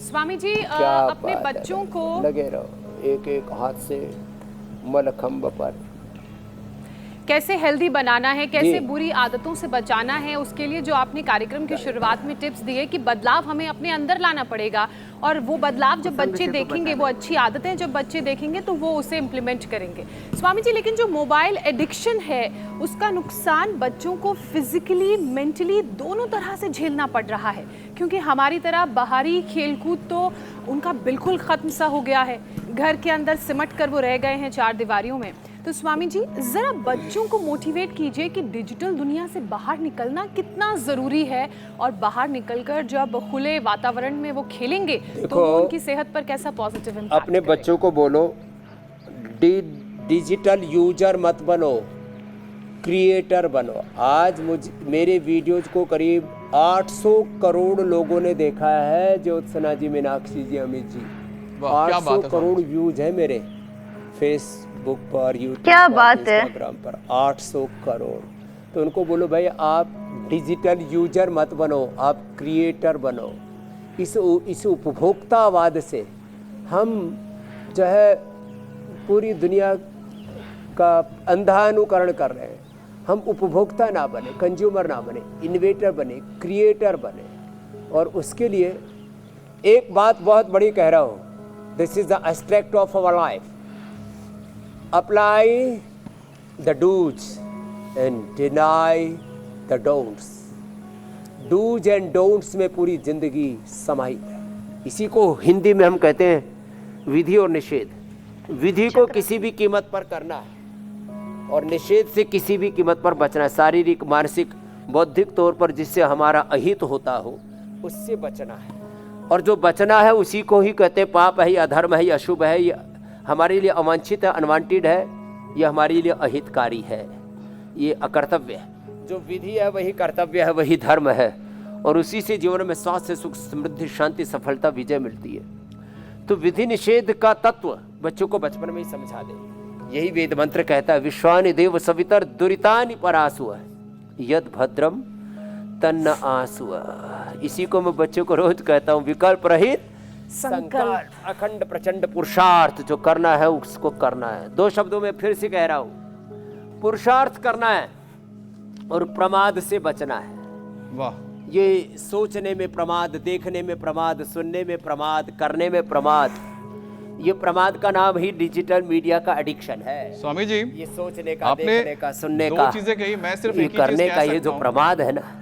स्वामी जी क्या अपने बात है, बच्चों को लगे रहो एक एक हाथ से मलखंब पर। कैसे हेल्दी बनाना है, कैसे जी बुरी आदतों से बचाना है, उसके लिए जो आपने कार्यक्रम की शुरुआत में टिप्स दिए कि बदलाव हमें अपने अंदर लाना पड़ेगा और वो बदलाव जब बच्चे देखेंगे, वो अच्छी आदतें जब बच्चे देखेंगे तो वो उसे इम्प्लीमेंट करेंगे। स्वामी जी, लेकिन जो मोबाइल एडिक्शन है उसका नुकसान बच्चों को फिजिकली, मेंटली दोनों तरह से झेलना पड़ रहा है, क्योंकि हमारी तरह बाहरी खेलकूद तो उनका बिल्कुल खत्म सा हो गया है। घर के अंदर सिमट कर वो रह गए हैं चार दीवारियों में। तो स्वामी जी जरा बच्चों को मोटिवेट कीजिए कि डिजिटल दुनिया से बाहर निकलना कितना जरूरी है और बाहर निकलकर जब खुले वातावरण में वो खेलेंगे तो वो उनकी सेहत पर कैसा पॉजिटिव इम्पैक्ट अपने बच्चों को बोलो डिजिटल यूजर मत बनो, क्रिएटर बनो। आज मेरे वीडियोज को करीब 800 करोड़ लोगों ने देखा है। ज्योत्सना जी, मीनाक्षी जी, अमित जी, 800 करोड़ व्यूज है मेरे फेसबुक पर, यूट्यूब पर, इंस्टाग्राम पर 800 करोड़। तो उनको बोलो भाई आप डिजिटल यूजर मत बनो, आप क्रिएटर बनो। इस उपभोक्तावाद से हम जो है पूरी दुनिया का अंधा अनुकरण कर रहे हैं। हम उपभोक्ता ना बने, कंज्यूमर ना बने, इन्वेटर बने, क्रिएटर बने। और उसके लिए एक बात बहुत बड़ी कह रहा हूँ, this is the aspect of our life. Apply the dos and deny the don'ts. Dos and don'ts में पूरी जिंदगी समाहित है। इसी को हिंदी में हम कहते हैं विधि और निषेध। विधि को किसी भी कीमत पर करना है और निषेध से किसी भी कीमत पर बचना है। शारीरिक, मानसिक, बौद्धिक तौर पर जिससे हमारा अहित होता हो उससे बचना है। और जो बचना है उसी को ही कहते हैं पाप है, या अधर्म है, या अशुभ है, या हमारे लिए अवांछित है, अनवांटेड है, या हमारे लिए अहितकारी है, ये अकर्तव्य है। जो विधि है वही कर्तव्य है, वही धर्म है। और उसी से जीवन में स्वास्थ्य, सुख, समृद्धि, शांति, सफलता, विजय मिलती है। तो विधि निषेध का तत्व बच्चों को बचपन में ही समझा दे। यही वेद मंत्र कहता है, विश्वानि देव सवितर दुरितानि परासुः यद भद्रम तन्न आसुः। इसी को मैं बच्चों को रोज कहता हूँ, विकल्प रहित संकल्प, अखंड प्रचंड पुरुषार्थ। जो करना है उसको करना है। दो शब्दों में फिर से कह रहा हूँ, पुरुषार्थ करना है और प्रमाद से बचना है। वाह। ये सोचने में प्रमाद, देखने में प्रमाद, सुनने में प्रमाद, करने में प्रमाद, ये प्रमाद का नाम ही डिजिटल मीडिया का एडिक्शन है। स्वामी जी, ये सोचने का, देखने का, सुनने का, दो चीजें कही, मैं सिर्फ ये एक ही करने चीज का, कह ये जो सकता हूं। प्रमाद है ना,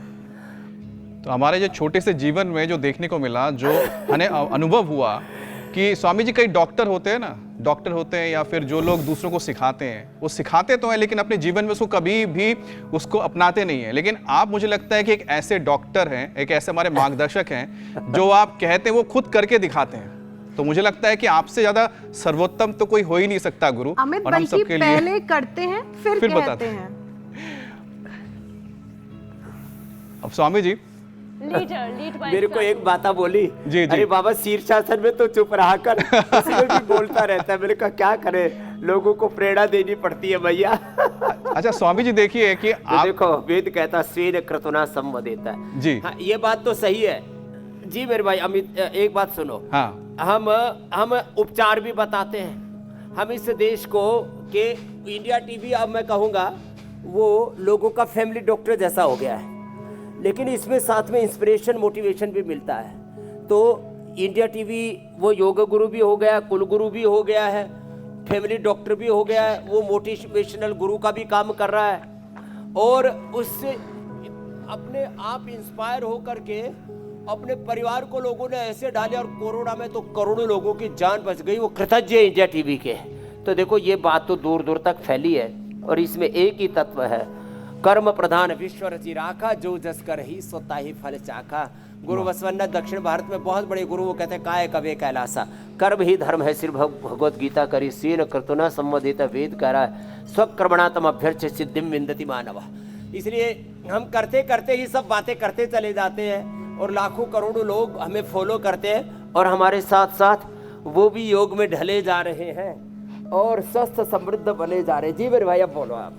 तो हमारे जो छोटे से जीवन में जो देखने को मिला, जो हमें अनुभव हुआ कि स्वामी जी कई डॉक्टर होते हैं ना, डॉक्टर होते हैं या फिर जो लोग दूसरों को सिखाते हैं, वो सिखाते तो हैं लेकिन अपने जीवन में उसको कभी भी उसको अपनाते नहीं है। लेकिन आप, मुझे लगता है कि एक ऐसे डॉक्टर हैं, एक ऐसे हमारे मार्गदर्शक हैं जो आप कहते हैं वो खुद करके दिखाते हैं। तो मुझे लगता है कि आपसे ज्यादा सर्वोत्तम तो कोई हो ही नहीं सकता गुरु। अमित, और हम बल्कि सबके लिए पहले करते हैं फिर बताते हैं। अब स्वामी जी, मेरे को एक बात बोली, जी। अरे बाबा शीर्षासन में तो चुप रहा कर, इसमें भी बोलता रहता है। मैंने कहा क्या करे, लोगों को प्रेरणा देनी पड़ती है भैया। अच्छा स्वामी जी, देखिए कि आप देखो वेद कहता स्वेन क्रतुना संवदेता है जी। हाँ, ये बात तो सही है जी मेरे भाई। अमित, एक बात सुनो। हाँ, हम उपचार भी बताते हैं। हम इस देश को के इंडिया टीवी, अब मैं कहूँगा वो लोगों का फैमिली डॉक्टर जैसा हो गया है, लेकिन इसमें साथ में इंस्पिरेशन, मोटिवेशन भी मिलता है। तो इंडिया टीवी वो योग गुरु भी हो गया, कुल गुरु भी हो गया है, फैमिली डॉक्टर भी हो गया है, वो मोटिवेशनल गुरु का भी काम कर रहा है। और उससे अपने आप इंस्पायर हो करके अपने परिवार को लोगों ने ऐसे डाले, और कोरोना में तो करोड़ों लोगों की जान बच गई। वो कृतज्ञ है इंडिया टीवी के। तो देखो ये बात तो दूर दूर तक फैली है। और इसमें एक ही तत्व है, कर्म प्रधान विश्व रचि राखा, जो जस कर ही सो ताहि फल चाखा। गुरु बसवन्ना दक्षिण भारत में बहुत बड़े गुरु, वो कहते हैं काय कवे कैलासा, कर्म ही धर्म है। श्री भगवत गीता करी सेन क्रतुना संवदित, वेद कह रहा है स्वकर्मणातम अभ्यर्च सिद्धिम विन्दति मानव। इसलिए हम करते करते ही सब बातें करते चले जाते हैं और लाखों करोड़ों लोग हमें फॉलो करते हैं, और हमारे साथ साथ वो भी योग में ढले जा रहे हैं और स्वस्थ समृद्ध बने जा रहे हैं। जी मेरे भाई, अब बोलो आप।